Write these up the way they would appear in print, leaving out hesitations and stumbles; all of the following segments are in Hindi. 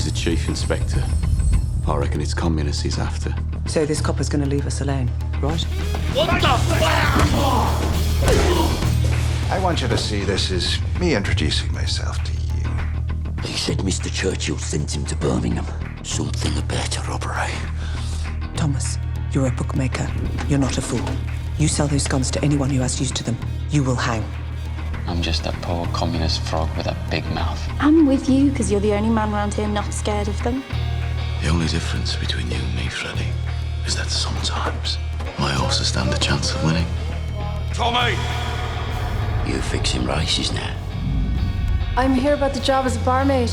a chief inspector. I reckon it's communists he's after. So this copper's gonna leave us alone, right? What the fuck? I want you to see this as me introducing myself to you. He said Mr. Churchill sent him to Birmingham. Something about a robbery. Thomas, you're a bookmaker. You're not a fool. You sell those guns to anyone who has use to them. You will hang. I'm just a poor communist frog with a big mouth. I'm with you because you're the only man around here not scared of them. The only difference between you and me, Freddy, is that sometimes my horses stand a chance of winning. Tommy! You fix him races now. I'm here about the job as a barmaid.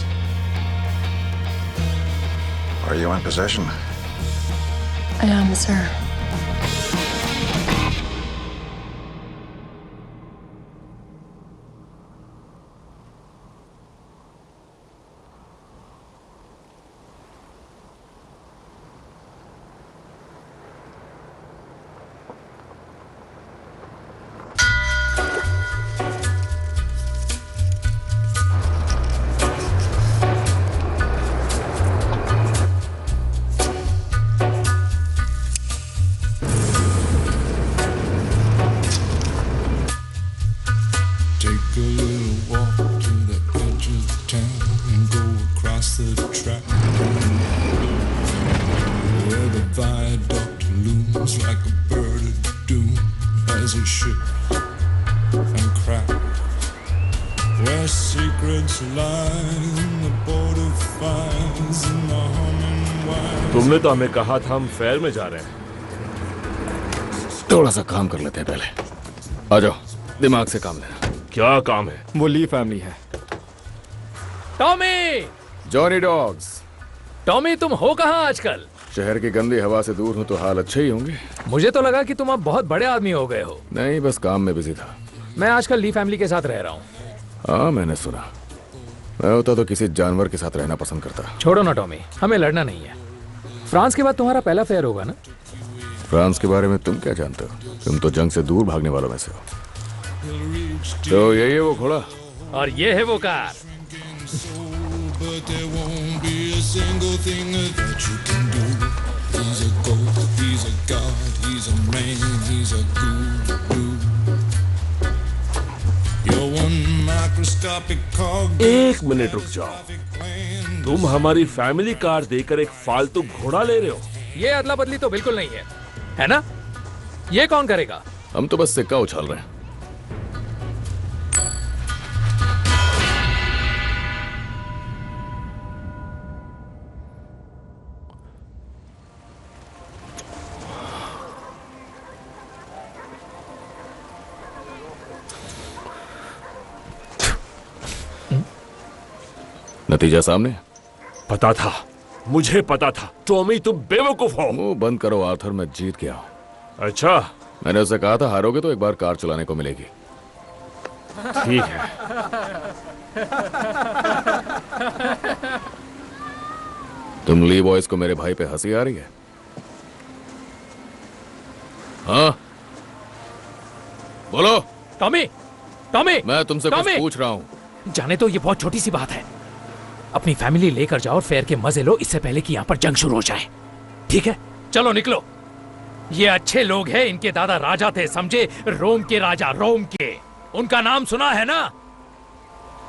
Are you in possession? I am, sir. तुमने तो हमें कहा था हम फेयर में जा रहे हैं। थोड़ा सा काम कर लेते हैं पहले। आ जाओ, दिमाग से काम लेना। क्या काम है? वो ली फैमिली है। टॉमी! Johnny dogs. टॉमी, तुम हो कहाँ आजकल? शहर की गंदी हवा से दूर हूँ तो हाल अच्छे ही होंगे। मुझे तो लगा कि तुम अब बहुत बड़े आदमी हो गए हो। नहीं, बस काम में बिजी था। मैं आजकल ली फैमिली के साथ रह रहा हूँ। हाँ, मैंने सुना। मैं होता तो किसी जानवर के साथ रहना पसंद करता। छोड़ो ना टॉमी, हमें लड़ना नहीं है। फ्रांस के बाद तुम्हारा पहला फेयर होगा ना? फ्रांस के बारे में तुम क्या जानते हो? तुम तो जंग से दूर भागने वालों में से हो। तो यही है वो घोड़ा और ये है वो कार। एक मिनट रुक जाओ। तुम हमारी फैमिली कार देकर एक फालतू घोड़ा ले रहे हो? ये अदला बदली तो बिल्कुल नहीं है ना? ये कौन करेगा? हम तो बस सिक्का उछाल रहे हैं। नतीजा सामने। पता था, मुझे पता था। टॉमी, तुम बेवकूफ हो। मुंह बंद करो आर्थर, मैं जीत गया। अच्छा, मैंने उसे कहा था हारोगे तो एक बार कार चलाने को मिलेगी। ठीक है। तुम ली बॉयज को मेरे भाई पे हंसी आ रही है? हाँ, बोलो। टॉमी, टॉमी, मैं तुमसे कुछ पूछ रहा हूँ। जाने तो ये बहुत छोटी सी बात है। अपनी फैमिली लेकर जाओ और फेयर के मजे लो, इससे पहले कि यहाँ पर जंग शुरू हो जाए। ठीक है, चलो निकलो। ये अच्छे लोग हैं, इनके दादा राजा थे, समझे? रोम के राजा, रोम के। उनका नाम सुना है ना?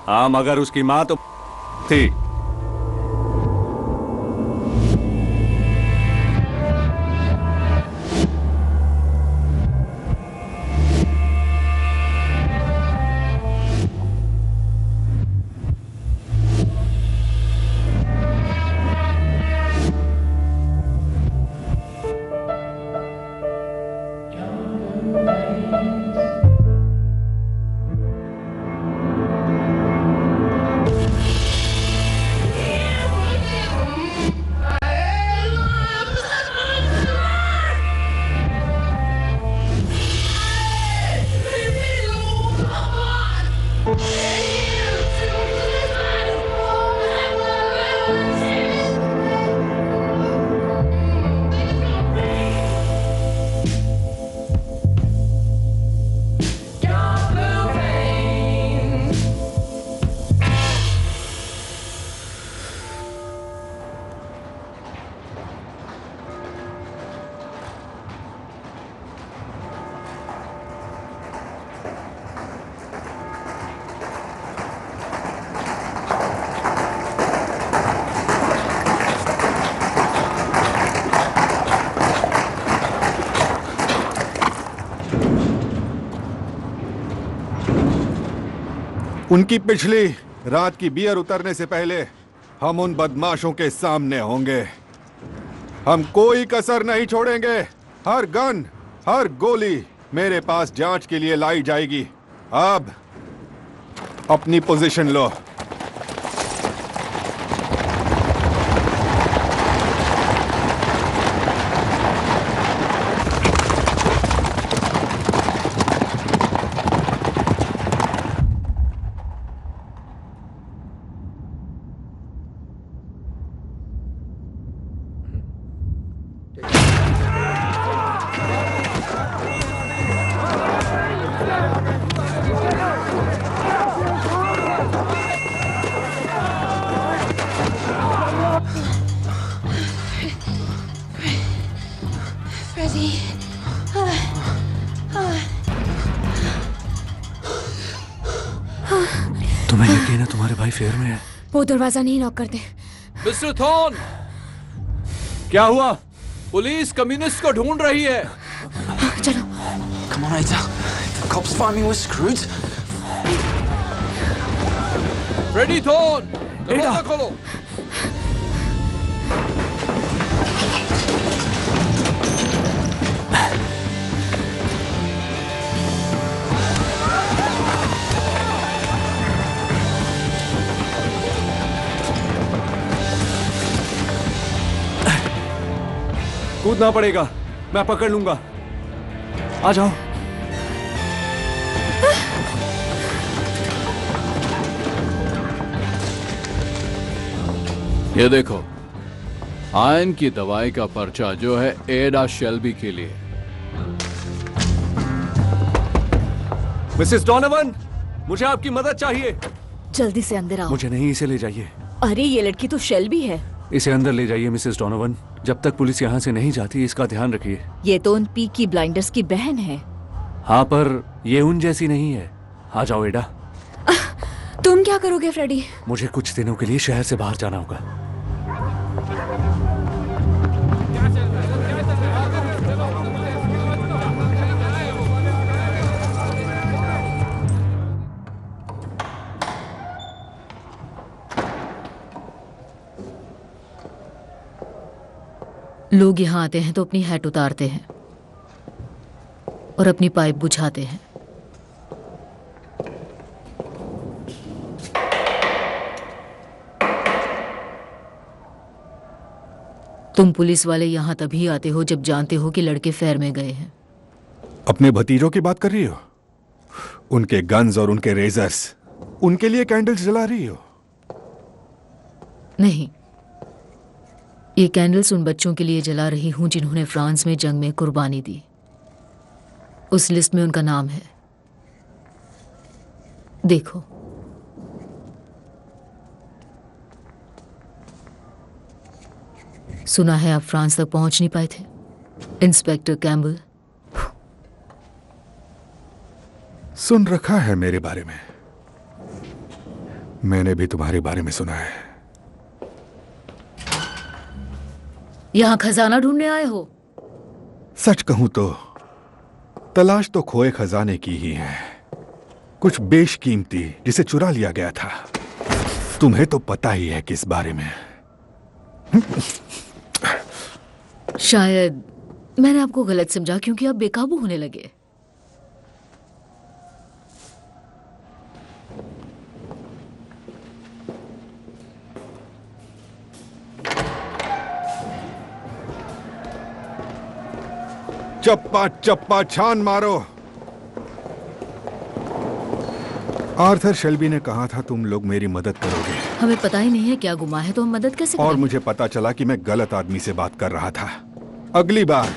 हाँ, मगर उसकी माँ तो थी। उनकी पिछली रात की बियर उतरने से पहले हम उन बदमाशों के सामने होंगे। हम कोई कसर नहीं छोड़ेंगे। हर गन, हर गोली मेरे पास जांच के लिए लाई जाएगी। अब अपनी पोजीशन लो। Freddie. तुम्हें यकीन है तुम्हारे भाई फेयर में है? वो दरवाजा नहीं नॉक करते। मिस्टर थॉर्न, क्या हुआ? पुलिस कम्युनिस्ट को ढूंढ रही है। चलो। Come on, Ada. If the cops find me, we're screwed. Freddie Thorne, दरवाजा खोलो। कूदना पड़ेगा, मैं पकड़ लूंगा। आ जाओ। ये देखो, आयन की दवाई का पर्चा जो है एडा शेल्बी के लिए। मिसेस डोनोवन, मुझे आपकी मदद चाहिए। जल्दी से अंदर आओ। मुझे नहीं, इसे ले जाइए। अरे ये लड़की तो शेल्बी है। इसे अंदर ले जाइए मिसेस डोनोवन। जब तक पुलिस यहाँ से नहीं जाती इसका ध्यान रखिए। ये तो उन पीकी ब्लाइंडर्स की बहन है। हाँ, पर ये उन जैसी नहीं है। आ जाओ एडा। तुम क्या करोगे फ्रेडी? मुझे कुछ दिनों के लिए शहर से बाहर जाना होगा। लोग यहाँ आते हैं तो अपनी हैट उतारते हैं और अपनी पाइप बुझाते हैं। तुम पुलिस वाले यहाँ तभी आते हो जब जानते हो कि लड़के फेयर में गए हैं। अपने भतीजों की बात कर रही हो? उनके गन्स और उनके रेजर्स, उनके लिए कैंडल्स जला रही हो? नहीं, ये कैंडल्स उन बच्चों के लिए जला रही हूं जिन्होंने फ्रांस में जंग में कुर्बानी दी। उस लिस्ट में उनका नाम है। देखो। सुना है आप फ्रांस तक पहुंच नहीं पाए थे, इंस्पेक्टर कैम्बल। सुन रखा है मेरे बारे में। मैंने भी तुम्हारे बारे में सुना है। यहां खजाना ढूंढने आए हो? सच कहूं तो तलाश तो खोए खजाने की ही है, कुछ बेशकीमती जिसे चुरा लिया गया था। तुम्हें तो पता ही है किस बारे में। शायद मैंने आपको गलत समझा क्योंकि आप बेकाबू होने लगे। चप्पा चप्पा छान मारो। आर्थर शेल्बी ने कहा था तुम लोग मेरी मदद करोगे। हमें पता ही नहीं है क्या गुमा है तो हम मदद कैसे करें? और मुझे पता चला कि मैं गलत आदमी से बात कर रहा था। अगली बार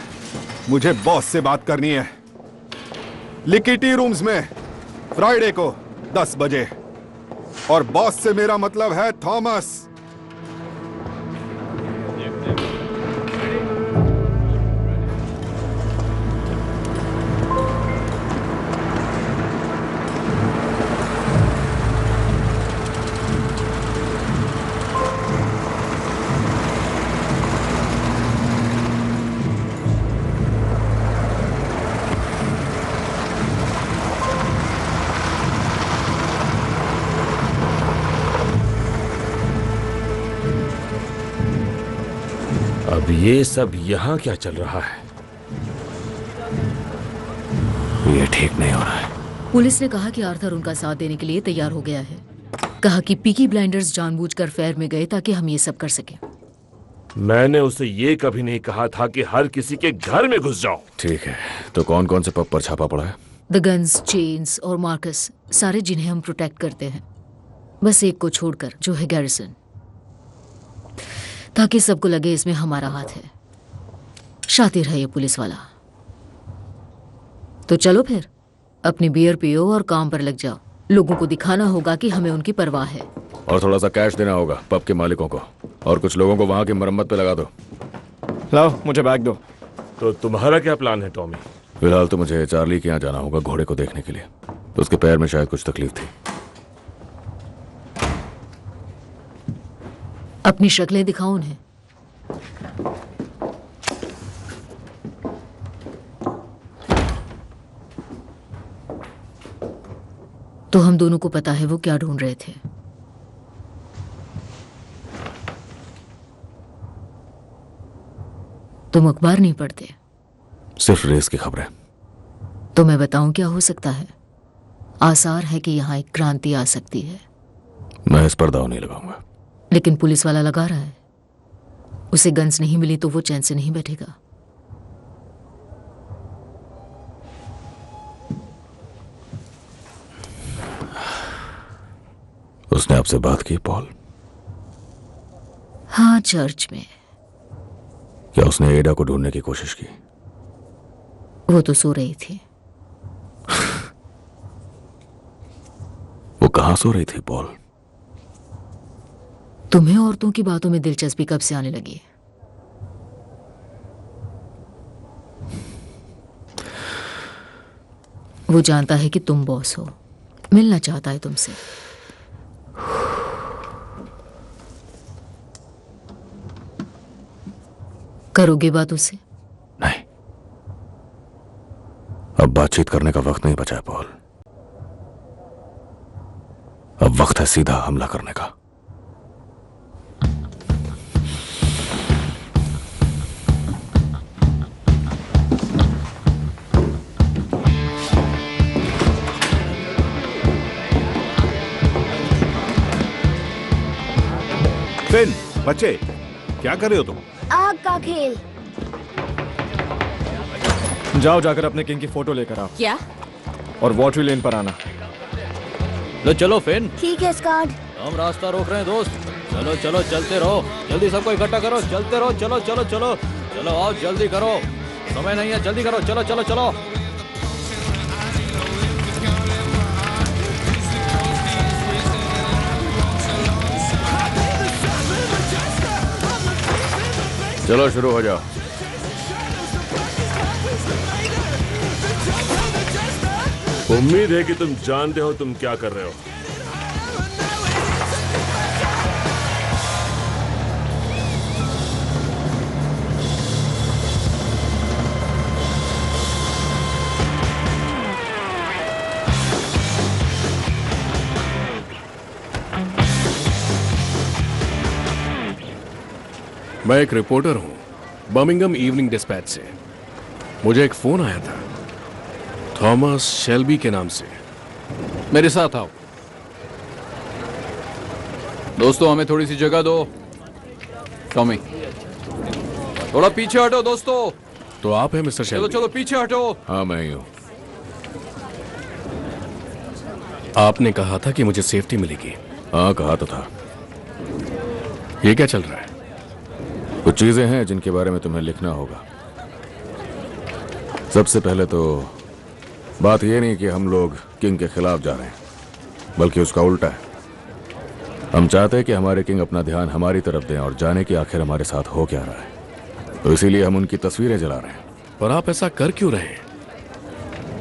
मुझे बॉस से बात करनी है। लिकिटी रूम्स में फ्राइडे को 10 बजे। और बॉस से मेरा मतलब है थॉमस। अब ये सब यहाँ क्या चल रहा है? ये ठीक नहीं हो रहा है। पुलिस ने कहा कि आर्थर उनका साथ देने के लिए तैयार हो गया है। कहा कि पीकी ब्लाइंडर्स जानबूझकर फेयर में गए ताकि हम ये सब कर सकें। मैंने उसे ये कभी नहीं कहा था कि हर किसी के घर में घुस जाओ। ठीक है, तो कौन कौन से पब पर छापा पड़ा है? द गन्स, चेन्स और मार्कस, सारे जिन्हें हम प्रोटेक्ट करते हैं, बस एक को छोड़कर जो है गैरिसन, ताकि सबको लगे इसमें हमारा हाथ है। शातिर है ये पुलिस वाला। तो चलो फिर, अपनी बियर पियो और काम पर लग जाओ। लोगों को दिखाना होगा कि हमें उनकी परवाह है। और थोड़ा सा कैश देना होगा पब के मालिकों को, और कुछ लोगों को वहां की मरम्मत पे लगा दो। लाओ मुझे बैग दो। तो तुम्हारा क्या प्लान है टॉमी? फिलहाल तो मुझे चार्ली के यहाँ जाना होगा घोड़े को देखने के लिए। तो उसके पैर में शायद कुछ तकलीफ थी। अपनी शक्लें दिखाओ उन्हें। तो हम दोनों को पता है वो क्या ढूंढ रहे थे। तुम अखबार नहीं पढ़ते? सिर्फ रेस की खबरें। तो मैं बताऊं क्या हो सकता है? आसार है कि यहां एक क्रांति आ सकती है। मैं इस पर दाव नहीं लगाऊंगा। लेकिन पुलिस वाला लगा रहा है। उसे गन्स नहीं मिली तो वो चैन से नहीं बैठेगा। उसने आपसे बात की पॉल? हाँ, चर्च में। क्या उसने एडा को ढूंढने की कोशिश की? वो तो सो रही थी। वो कहां सो रही थी पॉल? तुम्हें औरतों की बातों में दिलचस्पी कब से आने लगी? वो जानता है कि तुम बॉस हो, मिलना चाहता है तुमसे। करोगे बात उससे? नहीं, अब बातचीत करने का वक्त नहीं बचा है पॉल। अब वक्त है सीधा हमला करने का। फिन, बच्चे, क्या कर रहे हो तुम? आग का खेल। जाओ जाकर अपने किंग की फोटो लेकर आओ। क्या? और वॉटरी लेन पर आना। लो चलो फिन। ठीक है स्कॉट। हम रास्ता रोक रहे हैं दोस्त। चलो चलो चलते रहो, जल्दी सबको इकट्ठा करो, चलते रहो, चलो चलो चलो चलो आओ जल्दी करो, समय नहीं है, जल्दी करो, चलो चलो चलो। चलो शुरू हो जाओ। उम्मीद है कि तुम जानते हो तुम क्या कर रहे हो। मैं एक रिपोर्टर हूं बर्मिंघम इवनिंग डिस्पैच से। मुझे एक फोन आया था थॉमस शेल्बी के नाम से। मेरे साथ आओ दोस्तों, हमें थोड़ी सी जगह दो। टॉमी थोड़ा पीछे हटो दोस्तों। तो आप हैं मिस्टर चलो शेल्बी? चलो पीछे हटो। हाँ मैं ही हूं। आपने कहा था कि मुझे सेफ्टी मिलेगी। हाँ कहा तो था। ये क्या चल रहा है? कुछ चीजें हैं जिनके बारे में तुम्हें लिखना होगा। सबसे पहले तो बात यह नहीं कि हम लोग किंग के खिलाफ जा रहे हैं, बल्कि उसका उल्टा है। हम चाहते हैं कि हमारे किंग अपना ध्यान हमारी तरफ दें और जाने कि आखिर हमारे साथ हो क्या रहा है। तो इसीलिए हम उनकी तस्वीरें जला रहे हैं। पर आप ऐसा कर क्यों रहे हैं?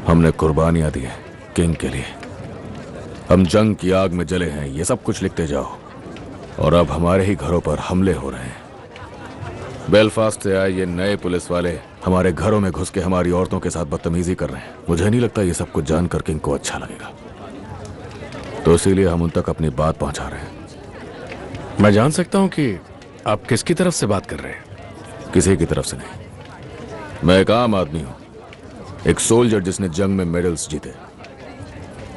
हमने कुर्बानियां दी हैं किंग के लिए। हम जंग की आग में जले हैं, ये सब कुछ लिखते जाओ। और अब हमारे ही घरों पर हमले हो रहे हैं। बेलफास्ट से आए ये नए पुलिस वाले हमारे घरों में घुस के हमारी औरतों के साथ बदतमीजी कर रहे हैं। मुझे नहीं लगता ये सब कुछ जानकर किंग को अच्छा लगेगा, तो इसीलिए हम उन तक अपनी बात पहुंचा रहे हैं। मैं जान सकता हूं कि आप किसकी तरफ से बात कर रहे हैं? किसी की तरफ से नहीं। मैं एक आम आदमी हूं, एक सोल्जर जिसने जंग में मेडल्स जीते।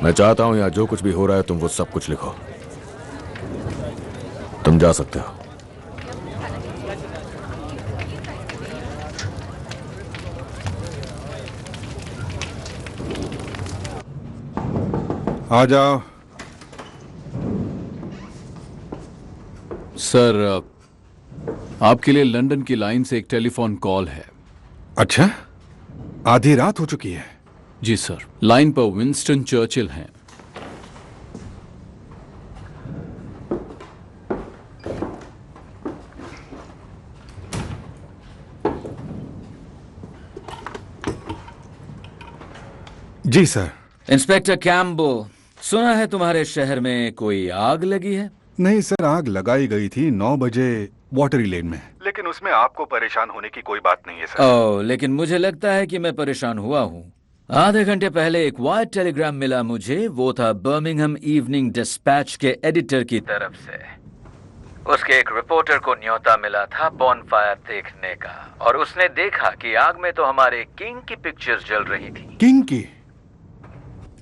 मैं चाहता हूं यहां जो कुछ भी हो रहा है तुम वो सब कुछ लिखो। तुम जा सकते हो। आ जाओ। सर, आपके लिए लंदन की लाइन से एक टेलीफोन कॉल है। अच्छा, आधी रात हो चुकी है। जी सर, लाइन पर विंस्टन चर्चिल हैं। जी सर। इंस्पेक्टर कैम्बल, सुना है तुम्हारे शहर में कोई आग लगी है? नहीं सर, आग लगाई गई थी 9 बजे वाटरी लेन में, लेकिन उसमें आपको परेशान होने की कोई बात नहीं है सर। ओह, लेकिन मुझे लगता है कि मैं परेशान हुआ हूँ। आधे घंटे पहले एक वायर टेलीग्राम मिला मुझे। वो था बर्मिंघम इवनिंग डिस्पैच के एडिटर की तरफ से। उसके एक रिपोर्टर को न्योता मिला था बॉनफायर देखने का, और उसने देखा कि आग में तो हमारे किंग की पिक्चर्स जल रही थी। किंग की?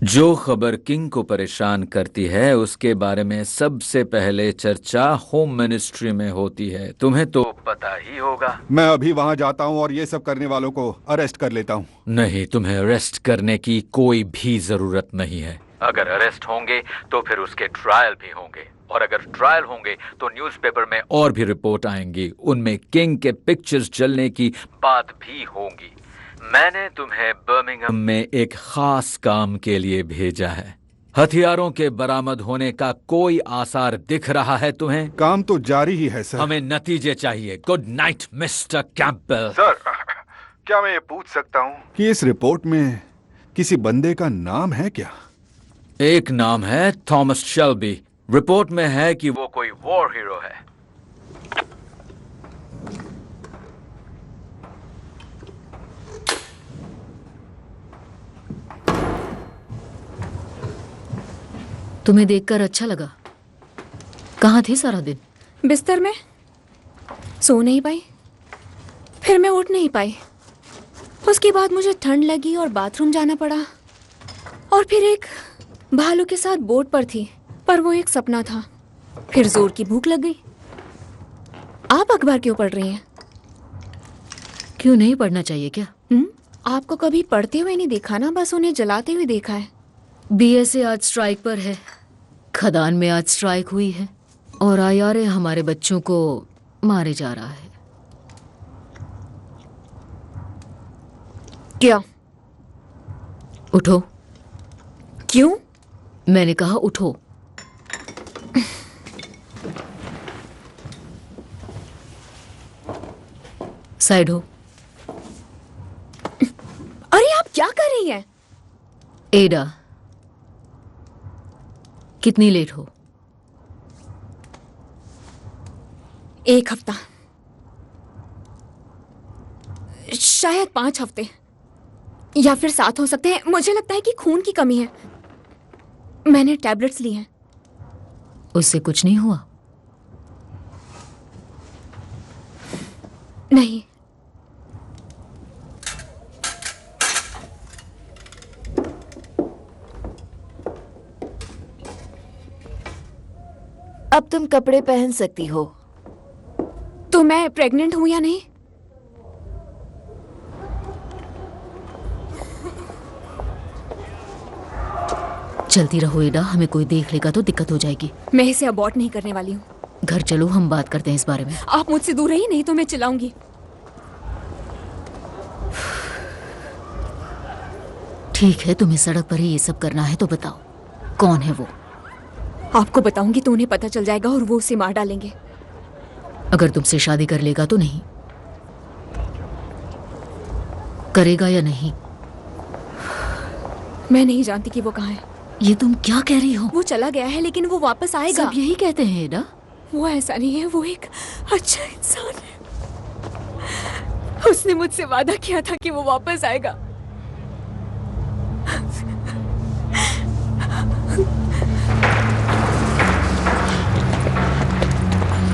जो खबर किंग को परेशान करती है उसके बारे में सबसे पहले चर्चा होम मिनिस्ट्री में होती है। तुम्हें तो पता ही होगा। मैं अभी वहां जाता हूं और ये सब करने वालों को अरेस्ट कर लेता हूं। नहीं, तुम्हें अरेस्ट करने की कोई भी जरूरत नहीं है। अगर अरेस्ट होंगे तो फिर उसके ट्रायल भी होंगे, और अगर ट्रायल होंगे तो न्यूज़पेपर में और भी रिपोर्ट आएंगी। उनमें किंग के पिक्चर्स जलने की बात भी होगी। मैंने तुम्हें बर्मिंघम में एक खास काम के लिए भेजा है। हथियारों के बरामद होने का कोई आसार दिख रहा है तुम्हें? काम तो जारी ही है सर। हमें नतीजे चाहिए। Good night mister Campbell. Sir, क्या मैं ये पूछ सकता हूँ कि इस रिपोर्ट में किसी बंदे का नाम है क्या? एक नाम है थॉमस शेल्बी। रिपोर्ट में है कि वो कोई वॉर हीरो है। तुम्हें देखकर अच्छा लगा। कहाँ थी सारा दिन? बिस्तर में। सो नहीं पाई, फिर मैं उठ नहीं पाई। उसके बाद मुझे ठंड लगी और बाथरूम जाना पड़ा, और फिर एक भालू के साथ बोट पर थी, पर वो एक सपना था। फिर जोर की भूख लग गई। आप अखबार क्यों पढ़ रही हैं? क्यों नहीं पढ़ना चाहिए क्या? आपको कभी पढ़ते हुए नहीं देखा ना, बस उन्हें जलाते हुए देखा है। बीएसए आज स्ट्राइक पर है। खदान में आज स्ट्राइक हुई है और आईआरए हमारे बच्चों को मारे जा रहा है। क्या? उठो। क्यों? मैंने कहा उठो। साइड हो। अरे आप क्या कर रही हैं? एडा, कितनी लेट हो? 1 हफ्ता, शायद 5 हफ्ते, या फिर 7 हो सकते हैं। मुझे लगता है कि खून की कमी है। मैंने टैबलेट्स ली हैं। उससे कुछ नहीं हुआ? नहीं। अब तुम कपड़े पहन सकती हो। तो मैं प्रेग्नेंट हूं या नहीं? चलती रहो एडा, हमें कोई देख लेगा तो दिक्कत हो जाएगी। मैं इसे अबॉर्ट नहीं करने वाली हूँ। घर चलो, हम बात करते हैं इस बारे में। आप मुझसे दूर रहिए, नहीं तो मैं चिल्लाऊंगी। ठीक है, तुम्हें सड़क पर ही ये सब करना है तो बताओ कौन है वो? आपको बताऊंगी तो उन्हें पता चल जाएगा और वो उसे मार डालेंगे। अगर तुमसे शादी कर लेगा तो नहीं करेगा या नहीं? मैं नहीं जानती कि वो कहाँ है। ये तुम क्या कह रही हो? वो चला गया है, लेकिन वो वापस आएगा। सब यही कहते हैं एडा। वो ऐसा नहीं है, वो एक अच्छा इंसान है। उसने मुझसे वादा किया था कि वो वापस आएगा।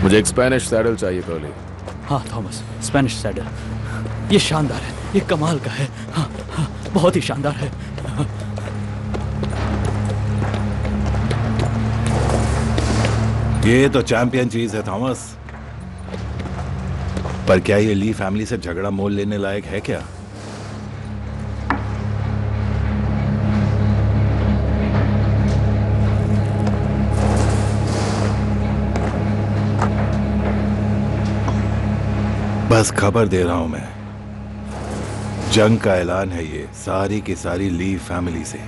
मुझे एक स्पेनिश सैडल चाहिए कर्ली। हाँ थॉमस, स्पेनिश सैडल। ये शानदार है, ये कमाल का है। हाँ हाँ, बहुत ही शानदार है। ये तो चैंपियन चीज है थॉमस। पर क्या ये ली फैमिली से झगड़ा मोल लेने लायक है क्या? बस खबर दे रहा हूं मैं, जंग का ऐलान है ये सारी की सारी ली फैमिली से।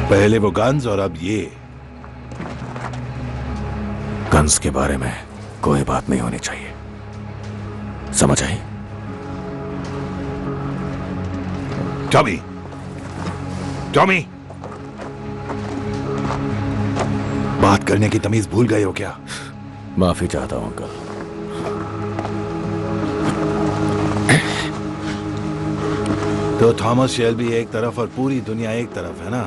पहले वो गन्स और अब ये। गन्स के बारे में कोई बात नहीं होनी चाहिए, समझ आई? टॉमी, टॉमी, बात करने की तमीज भूल गए हो क्या? माफी चाहता हूं अंकल। तो थॉमस शेल्बी एक तरफ और पूरी दुनिया एक तरफ है ना?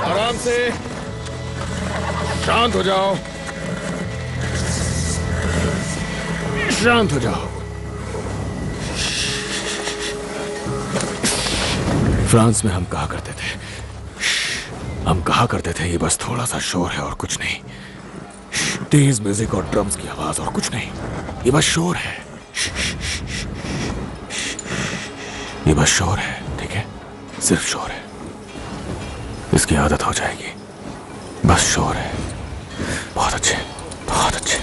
आराम से, शांत हो जाओ, शांत हो जाओ। फ्रांस में हम कहा करते थे, ये बस थोड़ा सा शोर है और कुछ नहीं। तेज म्यूजिक और ड्रम्स की आवाज और कुछ नहीं, ये बस शोर है। ये बस शोर है, ठीक है? सिर्फ शोर है, इसकी आदत हो जाएगी। बस शोर है। बहुत अच्छे, बहुत अच्छे।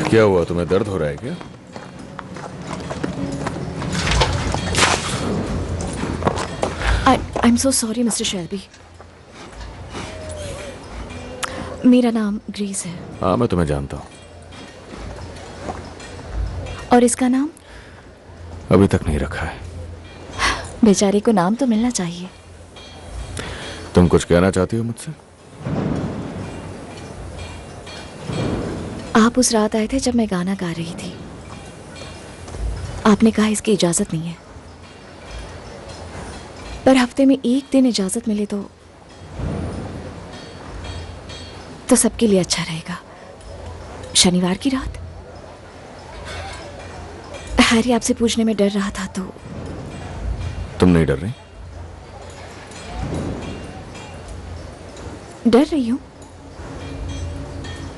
क्या हुआ, तुम्हें दर्द हो रहा है क्या? I am so sorry mister Shelby. मेरा नाम ग्रीस है। हाँ, मैं तुम्हें जानता हूँ। और इसका नाम? अभी तक नहीं रखा है। बेचारे को नाम तो मिलना चाहिए। तुम कुछ कहना चाहती हो मुझसे? आप उस रात आए थे जब मैं गाना गा रही थी। आपने कहा इसकी इजाजत नहीं है, पर हफ्ते में एक दिन इजाजत मिले तो सबके लिए अच्छा रहेगा। शनिवार की रात हैरी आपसे पूछने में डर रहा था, तो तुम नहीं डर रही? डर रही हूं,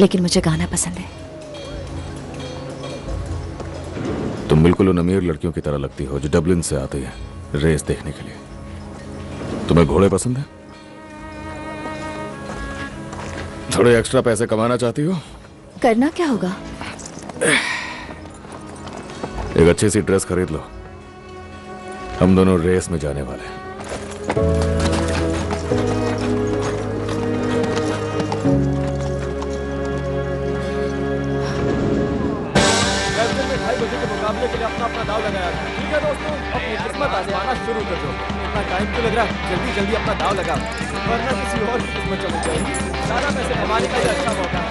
लेकिन मुझे गाना पसंद है। तुम बिल्कुल उन अमीर लड़कियों की तरह लगती हो जो डबलिन से आती है रेस देखने के लिए। तुम्हें घोड़े पसंद है? थोड़े एक्स्ट्रा पैसे कमाना चाहती हो? करना क्या होगा? एक अच्छी सी ड्रेस खरीद लो, हम दोनों रेस में जाने वाले हैं। मुकाबले के लिए अपना अपना दाव लगाया था। ठीक है दोस्तों, अपनी किस्मत आजमाना शुरू कर दो। इतना टाइम क्यों लग रहा है? जल्दी जल्दी अपना दाव लगाओ, वरना किसी और की किस्मत चली जाएगी। सारा पैसे कमाने का ये अच्छा मौका है।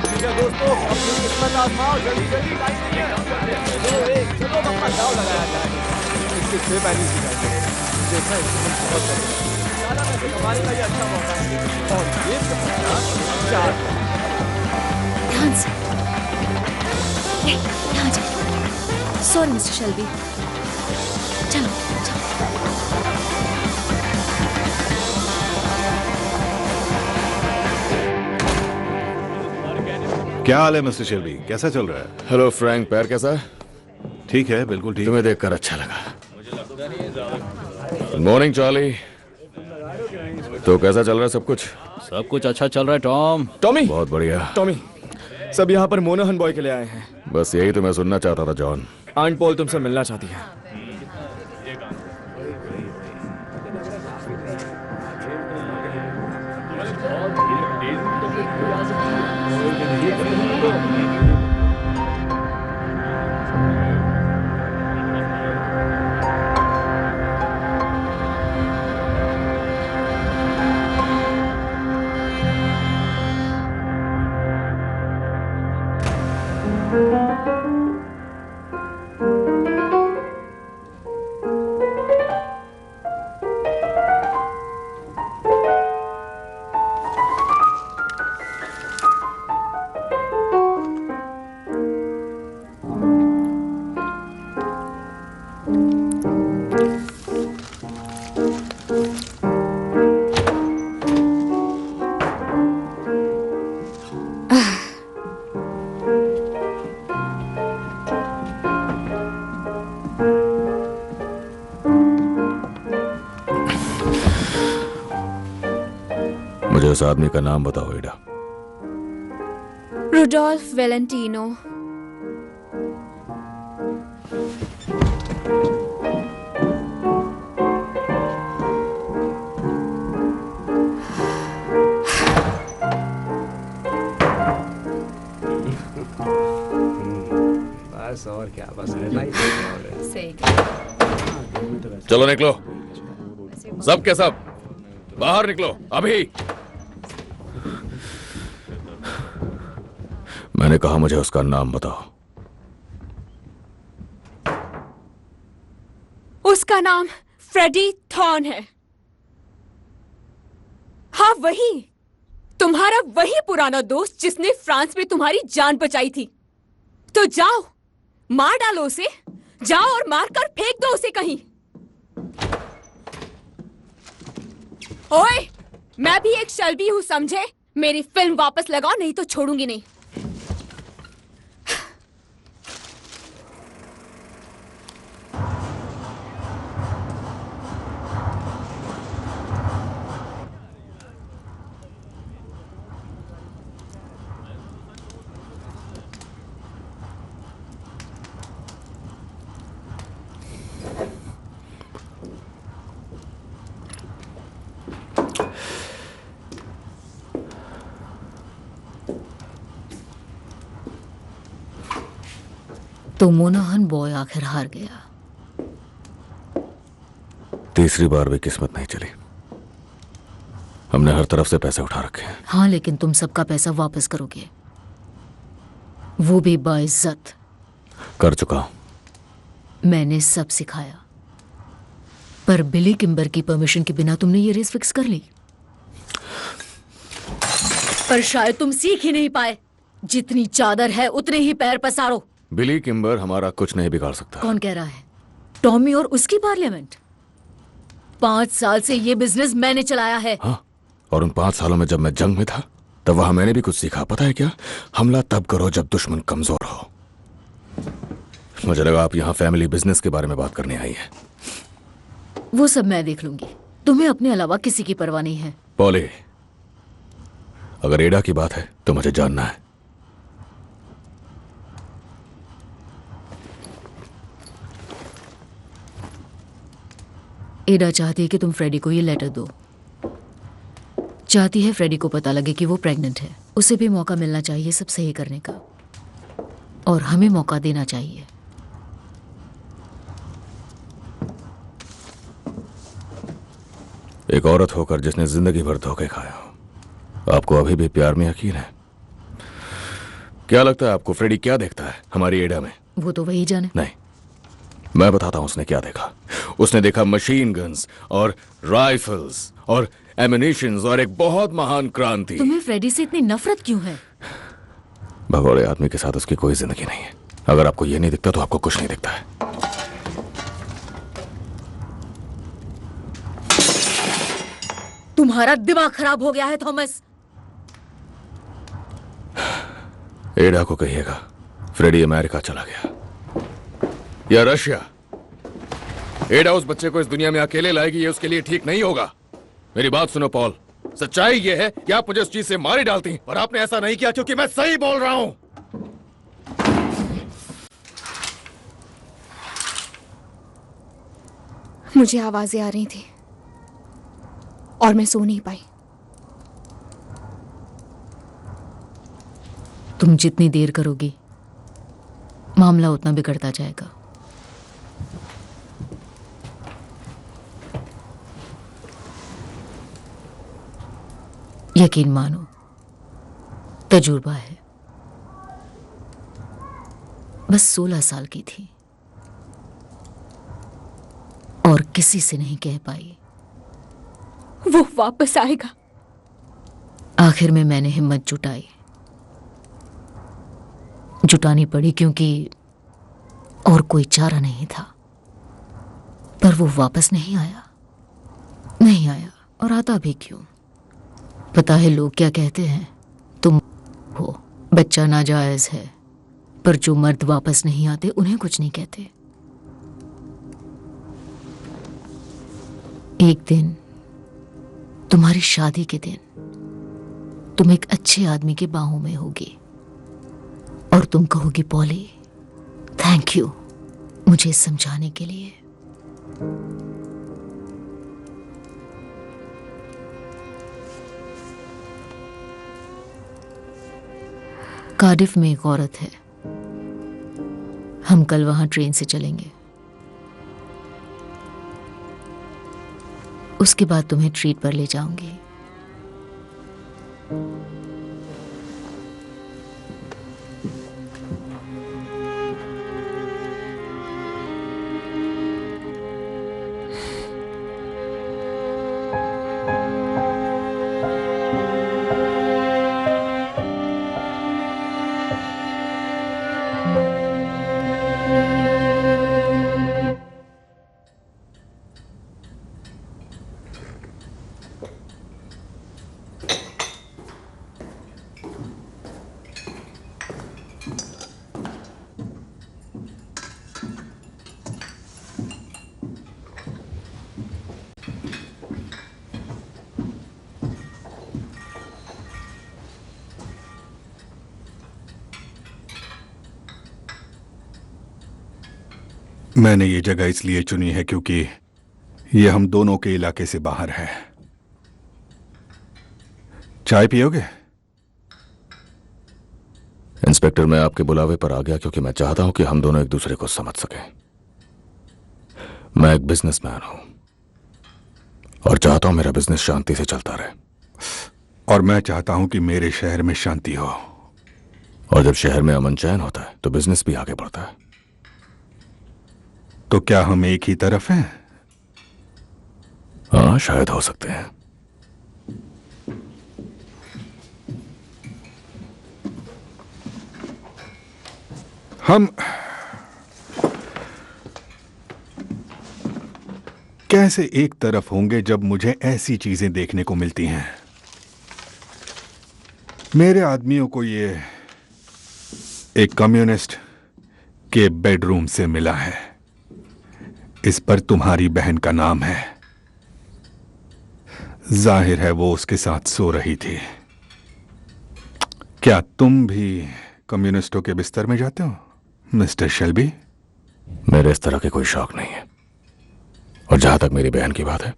ठीक है दोस्तों, अपनी किस्मत आजमाओ, जल्दी जल्दी लाइन में दो एक चलो अपना दाव लगाया जाए। इसके 6 बैलेंस की जाएगी। देखा बहुत सारा पैसे कमाने का ये अच्छा मौका है। और ये 4 ध्यान से। यहाँ जाओ। Sorry mister Shelby. चलो चलो। क्या हाल है मिस्टर शेल्बी, कैसा चल रहा है? हेलो फ्रैंक, पैर कैसा है? ठीक है, बिल्कुल ठीक। तुम्हें देखकर अच्छा लगा। Good morning Charlie. तो कैसा चल रहा है सब कुछ? सब कुछ अच्छा चल रहा है टॉम। टॉमी, बहुत बढ़िया। टॉमी, सब यहाँ पर मोनाहन बॉय के लिए आए हैं। बस यही तो मैं सुनना चाहता था जॉन। आंट पॉल तुमसे मिलना चाहती है। मुझे उस आदमी का नाम बताओ एडा। Rudolph Valentino. बस और क्या, बस चलो निकलो, सब के सब बाहर निकलो अभी। मैंने कहा मुझे उसका नाम बताओ। उसका नाम फ्रेडी थॉर्न है। हाँ वही, तुम्हारा वही पुराना दोस्त जिसने फ्रांस में तुम्हारी जान बचाई थी। तो जाओ, मार डालो उसे, जाओ और मारकर फेंक दो उसे कहीं। ओए, मैं भी एक शल्बी हूं समझे। मेरी फिल्म वापस लगाओ नहीं तो छोड़ूंगी नहीं। तो मोनाहन बॉय आखिर हार गया। तीसरी बार भी किस्मत नहीं चली। हमने हर तरफ से पैसे उठा रखे हैं। हाँ, लेकिन तुम सबका पैसा वापस करोगे, वो भी बाइज्जत। कर चुका हूं। मैंने सब सिखाया, पर बिली किम्बर की परमिशन के बिना तुमने ये रेस फिक्स कर ली। पर शायद तुम सीख ही नहीं पाए। जितनी चादर है उतने ही पैर पसारो। बिली किम्बर हमारा कुछ नहीं बिगाड़ सकता। कौन कह रहा है? टॉमी और उसकी पार्लियामेंट। 5 साल से ये बिजनेस मैंने चलाया है। हाँ, और उन 5 सालों में जब मैं जंग में था तब वहां मैंने भी कुछ सीखा। पता है क्या? हमला तब करो जब दुश्मन कमजोर हो। मुझे लगा आप यहाँ फैमिली बिजनेस के बारे में बात करने आई है। वो सब मैं देख लूंगी। तुम्हें अपने अलावा किसी की परवाह नहीं है। पॉली, अगर एडा की बात है तो मुझे जानना है। एडा चाहती है कि तुम फ्रेडी को ये लेटर दो। चाहती है फ्रेडी को पता लगे कि वो प्रेग्नेंट है। उसे भी मौका मिलना चाहिए सब सही करने का, और हमें मौका देना चाहिए। एक औरत होकर जिसने जिंदगी भर धोखे खाया, आपको अभी भी प्यार में यकीन है? क्या लगता है आपको फ्रेडी क्या देखता है हमारी एडा में? वो तो वही जाने। नहीं, मैं बताता हूं उसने क्या देखा। उसने देखा मशीन गन्स और राइफल्स और एमिनेशंस और एक बहुत महान क्रांति। तुम्हें फ्रेडी से इतनी नफरत क्यों है? भगोड़े आदमी के साथ उसकी कोई जिंदगी नहीं है। अगर आपको ये नहीं दिखता तो आपको कुछ नहीं दिखता है। तुम्हारा दिमाग खराब हो गया है थॉमस। एडा को कहिएगा फ्रेडी अमेरिका चला गया या रशिया। एडा उस बच्चे को इस दुनिया में अकेले लाएगी, ये उसके लिए ठीक नहीं होगा। मेरी बात सुनो पॉल, सच्चाई ये है कि आप मुझे उस चीज से मार ही डालती, और आपने ऐसा नहीं किया क्योंकि मैं सही बोल रहा हूं। मुझे आवाजें आ रही थी और मैं सो नहीं पाई। तुम जितनी देर करोगी मामला उतना बिगड़ता जाएगा। यकीन मानो, तजुर्बा है। बस 16 साल की थी और किसी से नहीं कह पाई। वो वापस आएगा। आखिर में मैंने हिम्मत जुटानी पड़ी क्योंकि और कोई चारा नहीं था। पर वो वापस नहीं आया और आता भी क्यों? पता है लोग क्या कहते हैं? तुम हो, बच्चा नाजायज है, पर जो मर्द वापस नहीं आते उन्हें कुछ नहीं कहते। एक दिन, तुम्हारी शादी के दिन, तुम एक अच्छे आदमी के बाहों में होगी और तुम कहोगी, पॉली थैंक यू मुझे समझाने के लिए। कार्डिफ में एक औरत है। हम कल वहां ट्रेन से चलेंगे। उसके बाद तुम्हें ट्रीट पर ले जाऊंगी। मैंने ये जगह इसलिए चुनी है क्योंकि ये हम दोनों के इलाके से बाहर है। चाय पियोगे? इंस्पेक्टर, मैं आपके बुलावे पर आ गया क्योंकि मैं चाहता हूं कि हम दोनों एक दूसरे को समझ सकें। मैं एक बिजनेसमैन हूं और चाहता हूं मेरा बिजनेस शांति से चलता रहे। और मैं चाहता हूं कि मेरे शहर में शांति हो। और जब शहर में अमन चैन होता है तो बिजनेस भी आगे बढ़ता है। तो क्या हम एक ही तरफ हैं? हाँ, शायद हो सकते हैं। हम कैसे एक तरफ होंगे जब मुझे ऐसी चीजें देखने को मिलती हैं? मेरे आदमियों को ये एक कम्युनिस्ट के बेडरूम से मिला है। इस पर तुम्हारी बहन का नाम है। जाहिर है वो उसके साथ सो रही थी। क्या तुम भी कम्युनिस्टों के बिस्तर में जाते हो, मिस्टर शेल्बी? मेरे इस तरह के कोई शौक नहीं है। और जहां तक मेरी बहन की बात है,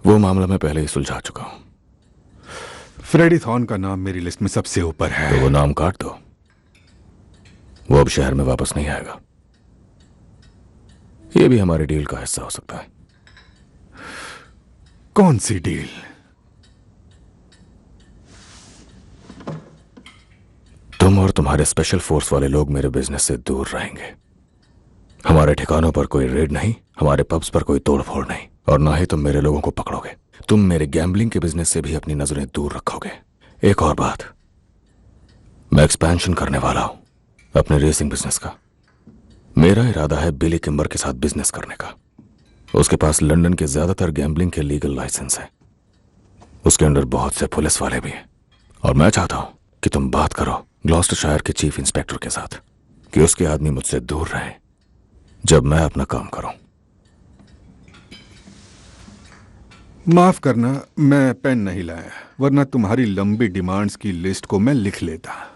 वो मामला मैं पहले ही सुलझा चुका हूं। फ्रेडी थॉर्न का नाम मेरी लिस्ट में सबसे ऊपर है। तो वो नाम काट दो। वो अब शहर में वापस नहीं आएगा। ये भी हमारे डील का हिस्सा हो सकता है। कौन सी डील? तुम और तुम्हारे स्पेशल फोर्स वाले लोग मेरे बिजनेस से दूर रहेंगे। हमारे ठिकानों पर कोई रेड नहीं, हमारे पब्स पर कोई तोड़फोड़ नहीं, और ना ही तुम मेरे लोगों को पकड़ोगे। तुम मेरे गैम्बलिंग के बिजनेस से भी अपनी नजरें दूर रखोगे। एक और बात, मैं एक्सपेंशन करने वाला हूं अपने रेसिंग बिजनेस का। मेरा इरादा है बिली किम्बर के साथ बिजनेस करने का। उसके पास लंदन के ज्यादातर गैम्बलिंग के लीगल लाइसेंस हैं। उसके अंडर बहुत से पुलिस वाले भी हैं। और मैं चाहता हूं कि तुम बात करो ग्लॉस्टरशायर के चीफ इंस्पेक्टर के साथ कि उसके आदमी मुझसे दूर रहें जब मैं अपना काम करूं। माफ करना, मैं पेन नहीं लाया, वरना तुम्हारी लंबी डिमांड्स की लिस्ट को मैं लिख लेता।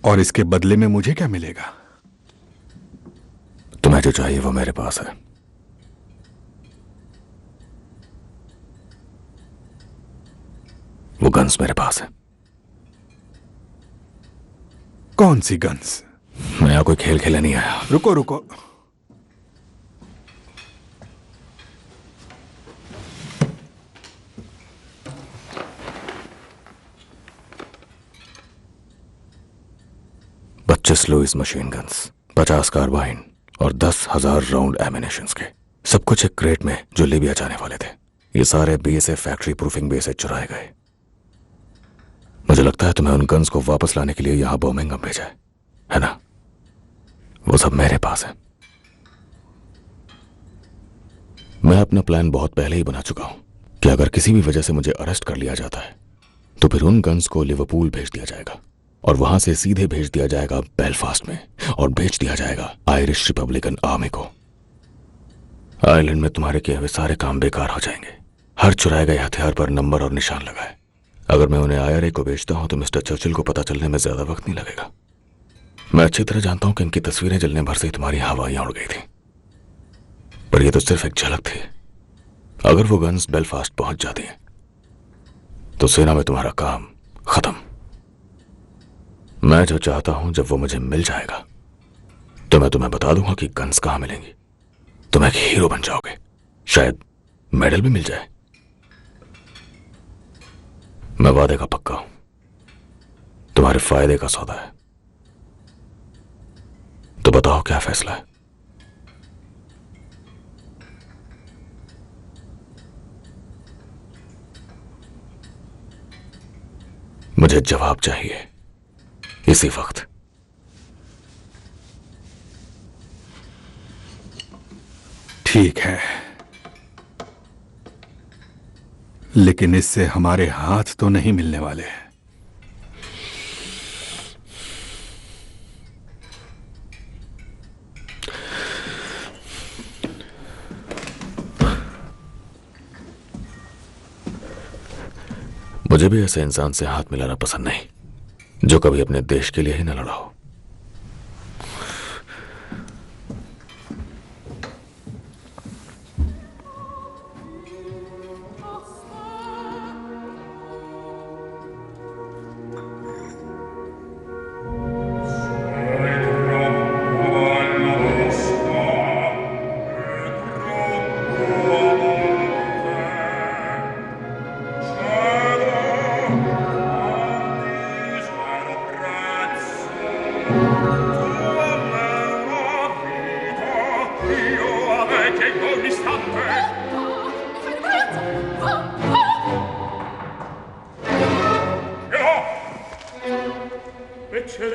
और इसके बदले में मुझे क्या मिलेगा? तुम्हें जो चाहिए वो मेरे पास है। वो गन्स मेरे पास है। कौन सी गन्स? मैं यहाँ कोई खेल खेलने नहीं आया। रुको रुको, पच्चीस लुइस मशीन गन्स, 50 कार्बाइन और 10,000 राउंड एमिनेशंस के, सब कुछ एक क्रेट में जो लीबिया जाने वाले थे। ये सारे बीएसएफ फैक्ट्री प्रूफिंग बेस से चुराए गए। मुझे लगता है तुम्हें उन गन्स को वापस लाने के लिए यहां बर्मिंघम भेजा है ना? वो सब मेरे पास है। मैं अपना प्लान बहुत पहले ही बना चुका हूं कि अगर किसी भी वजह से मुझे अरेस्ट कर लिया जाता है तो फिर उन गन्स को लिवरपूल भेज दिया जाएगा और वहां से सीधे भेज दिया जाएगा बेलफास्ट में और भेज दिया जाएगा आयरिश रिपब्लिकन आर्मी को। आयरलैंड में तुम्हारे किए हुए सारे काम बेकार हो जाएंगे। हर चुराए गए हथियार पर नंबर और निशान लगाए। अगर मैं उन्हें आईआरए को बेचता हूं तो मिस्टर चर्चिल को पता चलने में ज्यादा वक्त नहीं लगेगा। मैं अच्छी तरह जानता हूं कि इनकी तस्वीरें जलने भर से ही तुम्हारी हवाइयां उड़ गई थी, पर यह तो सिर्फ एक झलक थी। अगर वो गन्स बेलफास्ट पहुंच जाती हैं तो सेना में तुम्हारा काम खत्म। मैं जो चाहता हूं जब वो मुझे मिल जाएगा तो मैं तुम्हें बता दूंगा कि गन्स कहां मिलेंगी। तुम एक हीरो बन जाओगे, शायद मेडल भी मिल जाए। मैं वादे का पक्का हूं, तुम्हारे फायदे का सौदा है। तो बताओ क्या फैसला है? मुझे जवाब चाहिए इसी वक्त। ठीक है, लेकिन इससे हमारे हाथ तो नहीं मिलने वाले। मुझे भी ऐसे इंसान से हाथ मिलाना पसंद नहीं जो कभी अपने देश के लिए ही न लड़ा हो।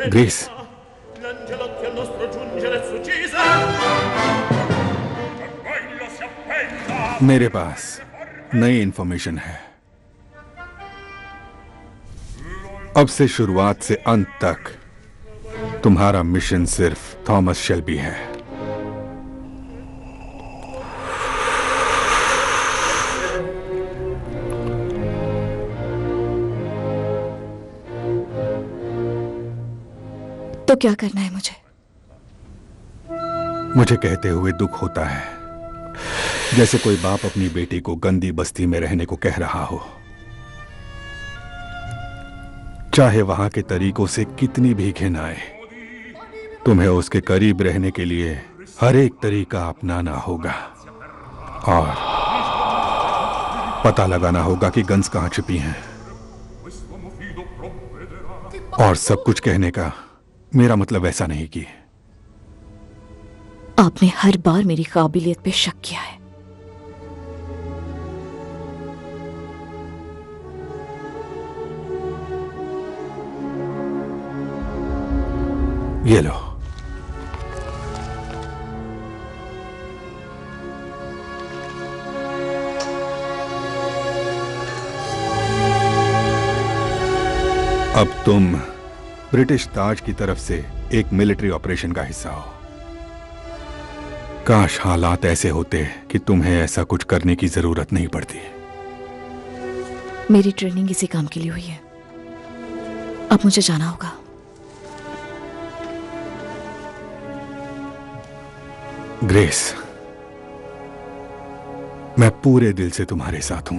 ग्रेस, मेरे पास नई इंफॉर्मेशन है। अब से शुरुआत से अंत तक तुम्हारा मिशन सिर्फ थॉमस शेल्बी है। तो क्या करना है मुझे? मुझे कहते हुए दुख होता है, जैसे कोई बाप अपनी बेटी को गंदी बस्ती में रहने को कह रहा हो, चाहे वहां के तरीकों से कितनी भी घिन आए। तुम्हें उसके करीब रहने के लिए हर एक तरीका अपनाना होगा और पता लगाना होगा कि गन्स कहां छिपी हैं। और सब कुछ कहने का मेरा मतलब ऐसा नहीं कि आपने हर बार मेरी काबिलियत पे शक किया है। ये लो। अब तुम ब्रिटिश ताज की तरफ से एक मिलिट्री ऑपरेशन का हिस्सा हो। काश हालात ऐसे होते कि तुम्हें ऐसा कुछ करने की जरूरत नहीं पड़ती। मेरी ट्रेनिंग इसी काम के लिए हुई है। अब मुझे जाना होगा। ग्रेस, मैं पूरे दिल से तुम्हारे साथ हूं।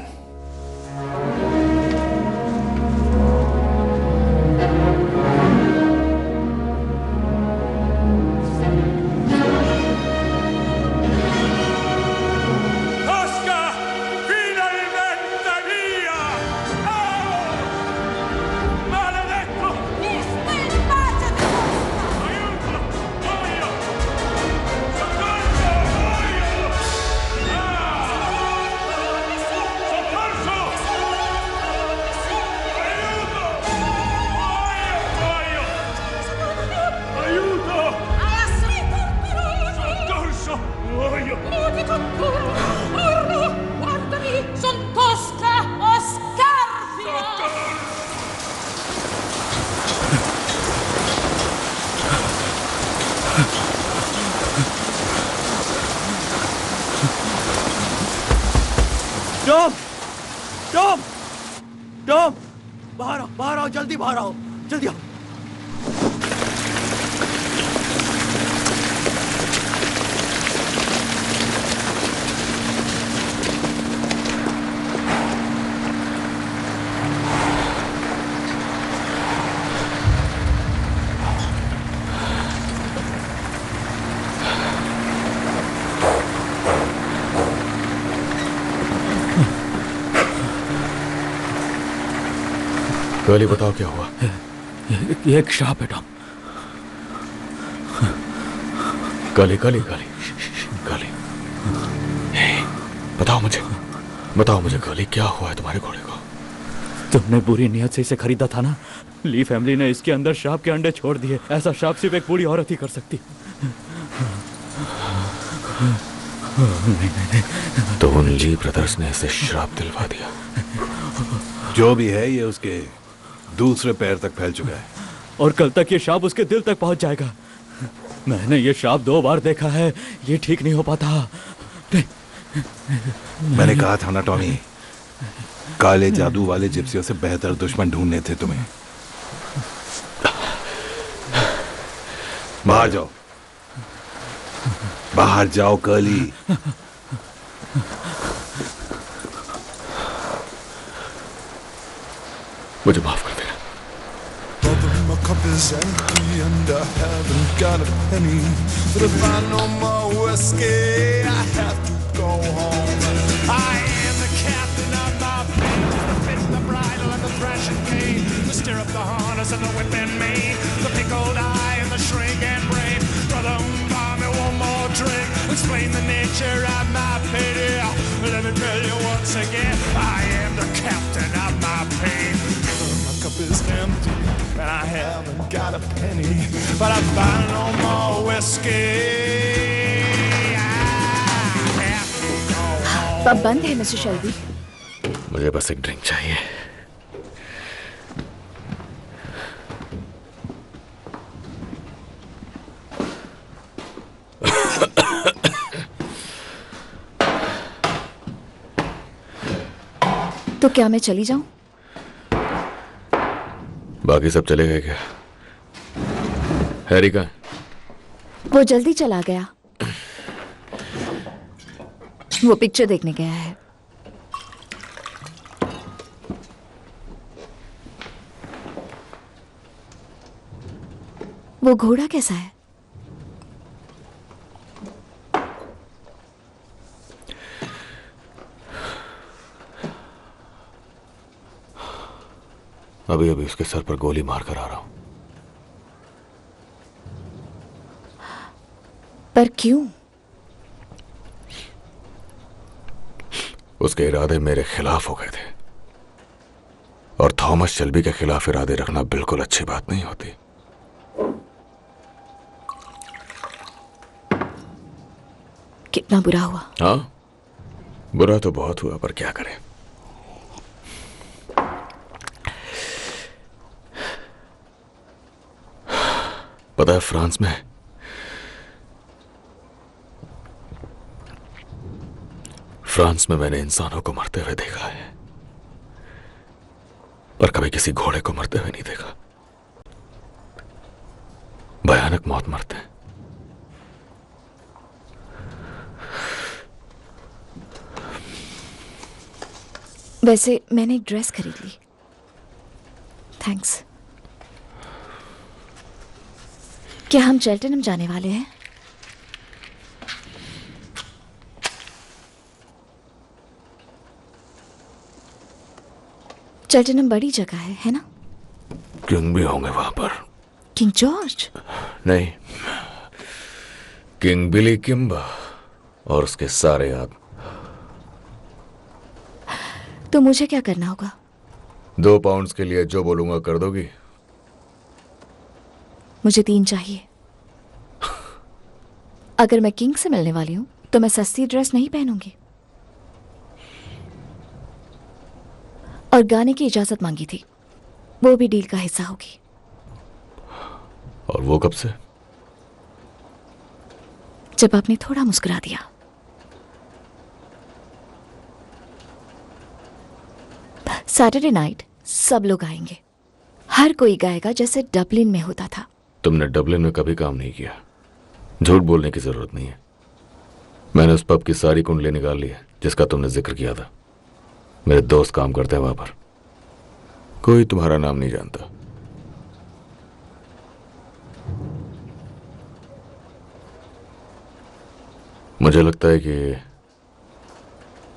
टॉम, टॉम, टॉम, बाहर आओ, जल्दी बाहर आओ, जल्दी आओ। गली बताओ क्या हुआ? ये एक शाप है टॉम। गली गली गली गली, बताओ मुझे गली, क्या हुआ है तुम्हारे घोड़े को? तुमने बुरी नियत से इसे खरीदा था ना। ली फैमिली ने इसके अंदर शाप के अंडे छोड़ दिए। ऐसा शाप सिर्फ एक बूढ़ी औरत ही कर सकती। तो उन ली ब्रदर्स ने इसे श्राप दिलवा दिया। जो भी है ये उसके दूसरे पैर तक फैल चुका है, और कल तक ये शाप उसके दिल तक पहुंच जाएगा। मैंने ये शाप 2 बार देखा है, ये ठीक नहीं हो पाता। मैंने कहा था ना टॉमी, काले जादू वाले जिप्सियों से बेहतर दुश्मन ढूंढने थे तुम्हें। बाहर जाओ, बाहर जाओ कर्ली। मुझे माफ कर देना। My cup is empty and I haven't got a penny. But if I no more whiskey, I have to go home. I am the captain of my fate, the bit, the bridle, and the thrashing cane, the stirrup, the harness, and the whip and mane, the pickled eye and the shrink and brain. Brother, buy me one more drink. Explain the nature of my pity. Let me tell you once again, I am the captain of my pain. My cup is empty and I haven't got a penny, but I find no more whiskey. Pub बंद है मिस्टर शेल्बी। मुझे बस एक ड्रिंक चाहिए। तो क्या मैं चली जाऊं? बाकी सब चले गए क्या? हैरी कहाँ? वो जल्दी चला गया। वो पिक्चर देखने गया है। वो घोड़ा कैसा है? अभी अभी उसके सर पर गोली मार कर आ रहा हूं। पर क्यों? उसके इरादे मेरे खिलाफ हो गए थे, और थॉमस शेल्बी के खिलाफ इरादे रखना बिल्कुल अच्छी बात नहीं होती। कितना बुरा हुआ। हाँ, बुरा तो बहुत हुआ, पर क्या करें। पता है, फ्रांस में मैंने इंसानों को मरते हुए देखा है, पर कभी किसी घोड़े को मरते हुए नहीं देखा। भयानक मौत मरते हैं। वैसे मैंने एक ड्रेस खरीद ली। थैंक्स। क्या हम चेल्टनहम जाने वाले हैं? चेल्टनहम बड़ी जगह है ना? किंग भी होंगे वहां पर। King George? नहीं, किंग बिली किम्बा और उसके सारे याद। तो मुझे क्या करना होगा? 2 पाउंड्स के लिए जो बोलूंगा कर दोगी? मुझे 3 चाहिए। अगर मैं किंग से मिलने वाली हूं तो मैं सस्ती ड्रेस नहीं पहनूंगी। और गाने की इजाजत मांगी थी, वो भी डील का हिस्सा होगी। और वो कब से? जब आपने थोड़ा मुस्कुरा दिया। सैटरडे नाइट सब लोग आएंगे। हर कोई गाएगा जैसे डबलिन में होता था। तुमने डबलिन में कभी काम नहीं किया, झूठ बोलने की जरूरत नहीं है। मैंने उस पब की सारी कुंडली निकाल ली है जिसका तुमने जिक्र किया था। मेरे दोस्त काम करते हैं वहां पर। कोई तुम्हारा नाम नहीं जानता। मुझे लगता है कि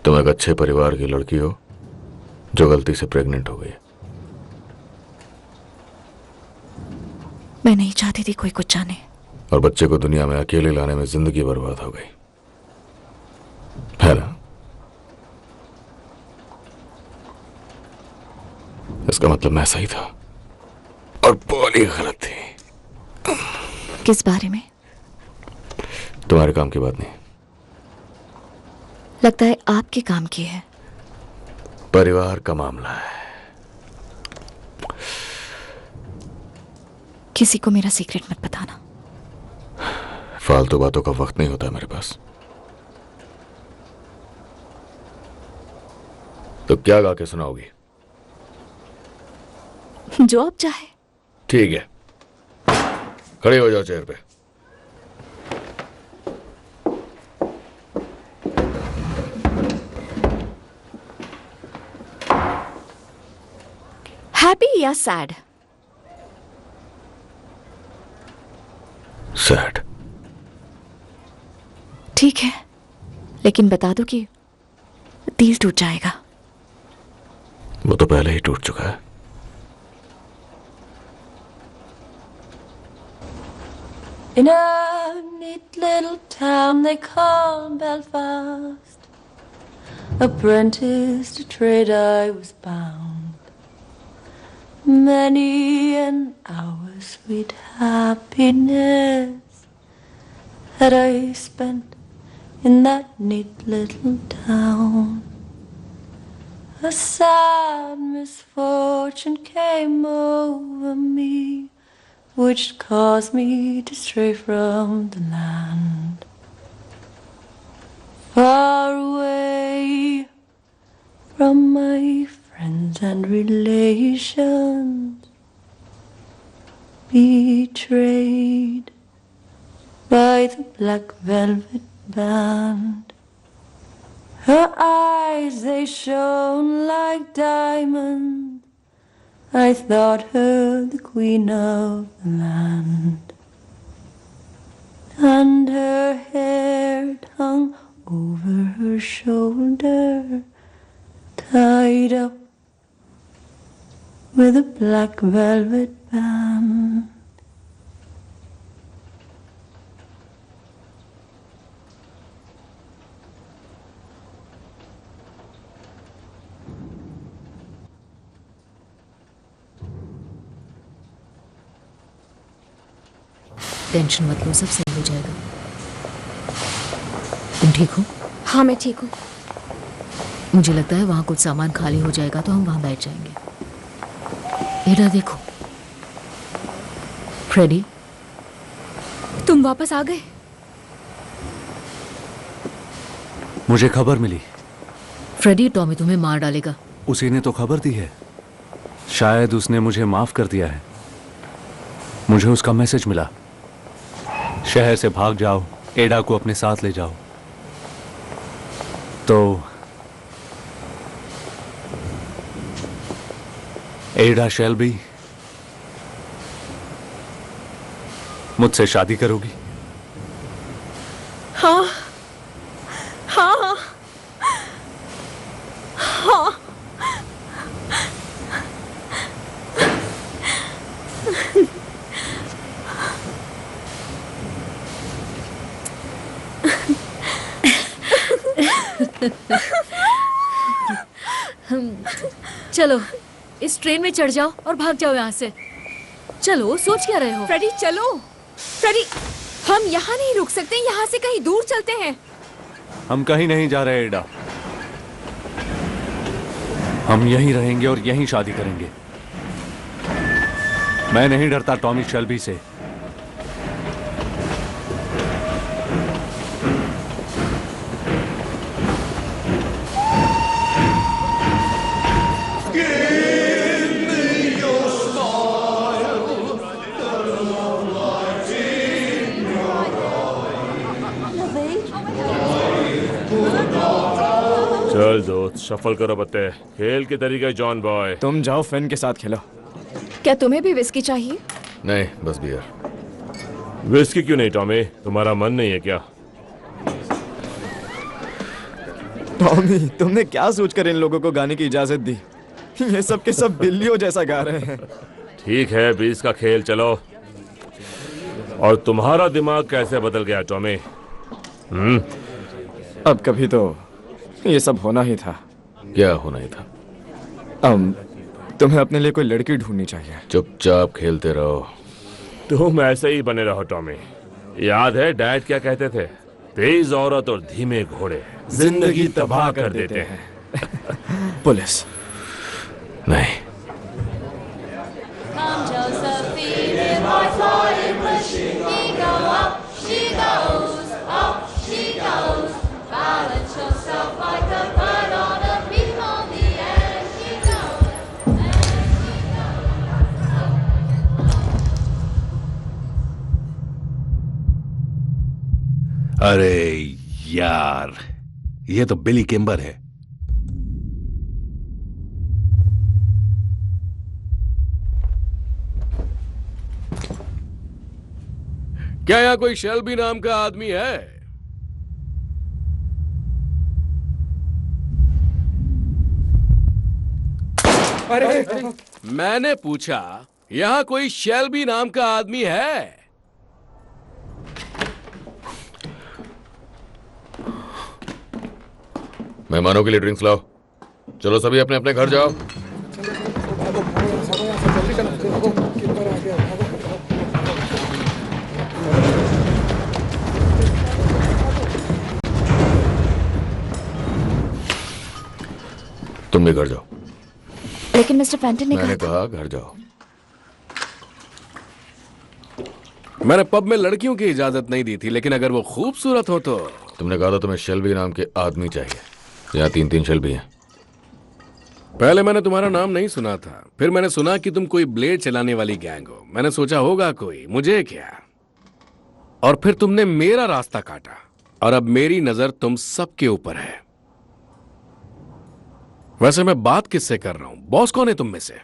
तुम एक अच्छे परिवार की लड़की हो जो गलती से प्रेग्नेंट हो गई। मैं नहीं चाहती थी कोई कुछ जाने। और बच्चे को दुनिया में अकेले लाने में जिंदगी बर्बाद हो गई, है ना? इसका मतलब मैं सही था और पॉली गलत थी। किस बारे में? तुम्हारे काम की बात नहीं। लगता है आपके काम की है। परिवार का मामला है। किसी को मेरा सीक्रेट मत बताना। फालतू बातों का वक्त नहीं होता मेरे पास। तो क्या गा के सुनाओगी? जो आप चाहे। ठीक है, खड़े हो जाओ चेयर पे। हैप्पी या सैड? सैड। ठीक है, लेकिन बता दो कि दिल टूट जाएगा। वो तो पहले ही टूट चुका है। In a neat little town they call Belfast, apprentice to trade I was bound. Many an hour sweet happiness that I spent in that neat little town. A sad misfortune came over me, which caused me to stray from the land. Far away from my friends and relations, betrayed by the black velvet band. Her eyes, they shone like diamonds. I thought her the queen of the land, and her hair hung over her shoulder, tied up with a black velvet band. Tension मत लो, सब सही हो जाएगा। तुम ठीक हो? हाँ, मैं ठीक हूँ। मुझे लगता है वहां कुछ सामान खाली हो जाएगा तो हम वहां बैठ जाएंगे। एडा देखो, फ्रेडी। तुम वापस आ गए? मुझे खबर मिली। फ्रेडी, टॉमी तुम्हें मार डालेगा। उसी ने तो खबर दी है। शायद उसने मुझे माफ कर दिया है। मुझे उसका मैसेज मिला। शहर से भाग जाओ, एडा को अपने साथ ले जाओ। तो एडा शेल्बी, मुझसे शादी करोगी? हाँ हाँ हाँ। चलो इस ट्रेन में चढ़ जाओ और भाग जाओ यहाँ से। चलो, सोच क्या रहे हो? फ्रेडी चलो। फ्रेडी, हम यहाँ नहीं रुक सकते, यहाँ से कहीं दूर चलते हैं। हम कहीं नहीं जा रहे एडा, हम यहीं रहेंगे और यहीं शादी करेंगे। मैं नहीं डरता टॉमी शेल्बी से। चल दोस्त, शफल करो बत्ते। खेल के तरीके जॉन बॉय। तुम जाओ, फिन के साथ खेलो। क्या तुम्हें भी विस्की चाहिए? नहीं, बस बियर। विस्की क्यों नहीं टॉमी? तुम्हारा मन नहीं है क्या? टॉमी, तुमने क्या सोचकर इन लोगों को गाने की इजाजत दी? ये सब के सब बिल्लियों जैसा गा रहे हैं। ठीक है, 20 का खेल, चलो। और तुम्हारा दिमाग कैसे बदल गया टॉमी? अब कभी तो ये सब होना ही था। क्या होना ही था? तुम्हें अपने लिए कोई लड़की ढूंढनी चाहिए। चुपचाप खेलते रहो। तुम ऐसे ही बने रहो टॉमी। याद है डैड क्या कहते थे? तेज औरत और धीमे घोड़े जिंदगी तबाह कर देते हैं। पुलिस नहीं। Come Josephine, if I fly in the she go up, she goes, up she goes. Balance yourself like a bird on a beam on the air, she goes, अरे यार, ये तो बिली किम्बर है। क्या यहाँ कोई शेल्बी नाम का आदमी है? अरे मैंने पूछा, यहाँ कोई शेल्बी नाम का आदमी है? मेहमानों के लिए ड्रिंक्स लाओ। चलो सभी अपने अपने घर जाओ। तुम भी घर जाओ। लेकिन मिस्टर फेंटन ने मैंने कहा कहा घर जाओ। मैंने पब में लड़कियों की इजाजत नहीं दी थी, लेकिन अगर वो खूबसूरत हो तो। तुमने कहा था तुम्हें शेल्बी नाम के आदमी चाहिए। यहाँ 3-3 शेल्बी हैं। पहले मैंने तुम्हारा नाम नहीं सुना था, फिर मैंने सुना कि तुम कोई ब्लेड चलाने वाली गैंग हो। मैंने सोचा होगा कोई, मुझे क्या। और फिर तुमने मेरा रास्ता काटा, और अब मेरी नजर तुम सबके ऊपर है। वैसे मैं बात किससे कर रहा हूं? बॉस कौन है तुम में से?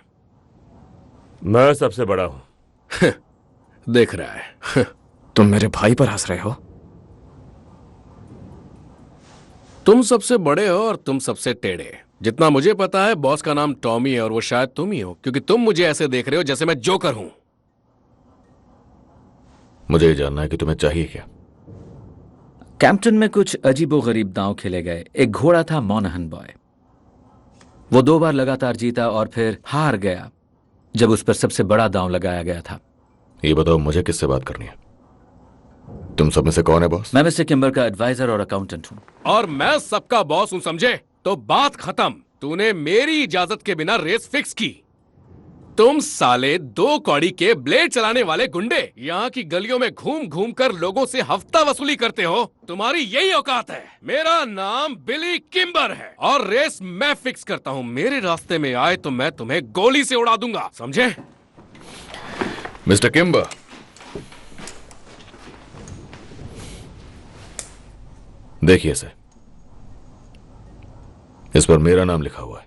मैं सबसे बड़ा हूं। देख रहा है। तुम मेरे भाई पर हंस रहे हो? तुम सबसे बड़े हो और तुम सबसे टेढ़े। जितना मुझे पता है बॉस का नाम टॉमी है, और वो शायद तुम ही हो, क्योंकि तुम मुझे ऐसे देख रहे हो जैसे मैं जोकर हूं। मुझे ये जानना है कि तुम्हें चाहिए क्या। कैंपटन में कुछ अजीबोगरीब दांव खेले गए। एक घोड़ा था मोनाहन बॉय। वो 2 बार लगातार जीता और फिर हार गया जब उस पर सबसे बड़ा दांव लगाया गया था। ये बताओ मुझे किससे बात करनी है? तुम सब में से कौन है बॉस? मैं मिस्टर किम्बर का एडवाइजर और अकाउंटेंट हूं। और मैं सबका बॉस हूं, समझे? तो बात खत्म। तूने मेरी इजाजत के बिना रेस फिक्स की। तुम साले 2 कौड़ी के ब्लेड चलाने वाले गुंडे यहाँ की गलियों में घूम घूम कर लोगों से हफ्ता वसूली करते हो। तुम्हारी यही औकात है। मेरा नाम बिली किम्बर है और रेस मैं फिक्स करता हूँ। मेरे रास्ते में आए तो मैं तुम्हें गोली से उड़ा दूंगा, समझे? मिस्टर किम्बर, देखिए इसे। इस पर मेरा नाम लिखा हुआ है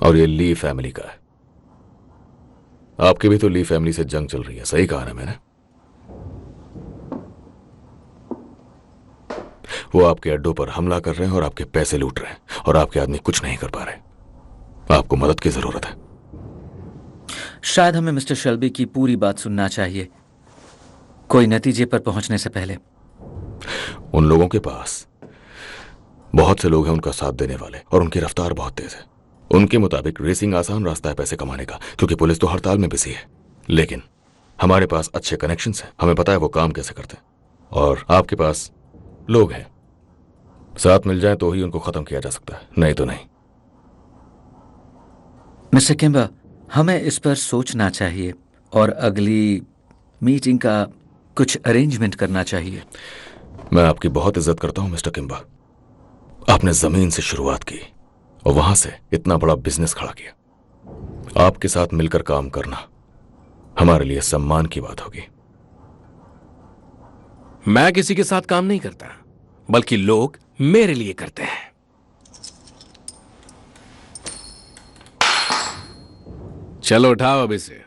और ये ली फैमिली का है। आपकी भी तो ली फैमिली से जंग चल रही है, सही कहा ना मैंने? वो आपके अड्डों पर हमला कर रहे हैं और आपके पैसे लूट रहे हैं और आपके आदमी कुछ नहीं कर पा रहे। आपको मदद की जरूरत है। शायद हमें मिस्टर शेल्बी की पूरी बात सुनना चाहिए, कोई नतीजे पर पहुंचने से पहले। उन लोगों के पास बहुत से लोग हैं उनका साथ देने वाले, और उनकी रफ्तार बहुत तेज है। उनके मुताबिक रेसिंग आसान रास्ता है पैसे कमाने का, क्योंकि पुलिस तो हड़ताल में बिजी है। लेकिन हमारे पास अच्छे कनेक्शंस हैं, हमें पता है वो काम कैसे करते हैं, और आपके पास लोग हैं। साथ मिल जाए तो ही उनको खत्म किया जा सकता है, नहीं तो नहीं। मिस्टर किम्बर, हमें इस पर सोचना चाहिए और अगली मीटिंग का कुछ अरेंजमेंट करना चाहिए। मैं आपकी बहुत इज्जत करता हूं मिस्टर किम्बर। आपने जमीन से शुरुआत की और वहां से इतना बड़ा बिजनेस खड़ा किया। आपके साथ मिलकर काम करना हमारे लिए सम्मान की बात होगी। मैं किसी के साथ काम नहीं करता, बल्कि लोग मेरे लिए करते हैं। चलो उठाओ अब इसे।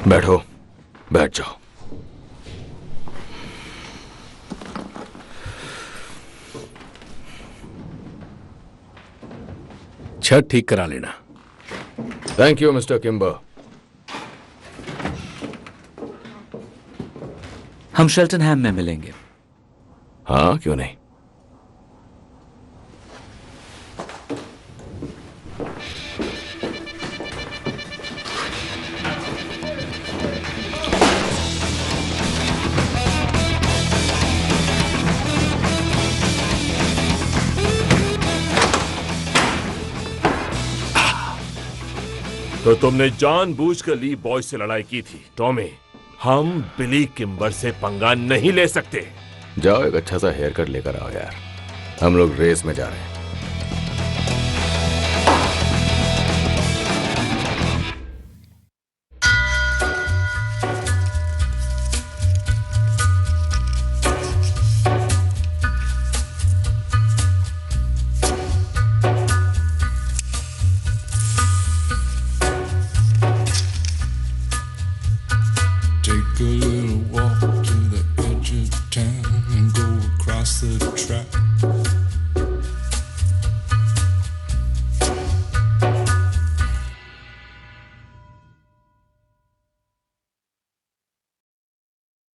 बैठो, बैठ जाओ। छत ठीक करा लेना। Thank you mister Kimber. हम शेल्टनहैम में मिलेंगे। हाँ, क्यों नहीं। तो तुमने जानबूझकर ली बॉय से लड़ाई की थी टॉमी। हम बिली किम्बर से पंगा नहीं ले सकते। जाओ एक अच्छा सा हेयर कट लेकर आओ यार, हम लोग रेस में जा रहे हैं। Take a little walk to the edge of town and go across the track.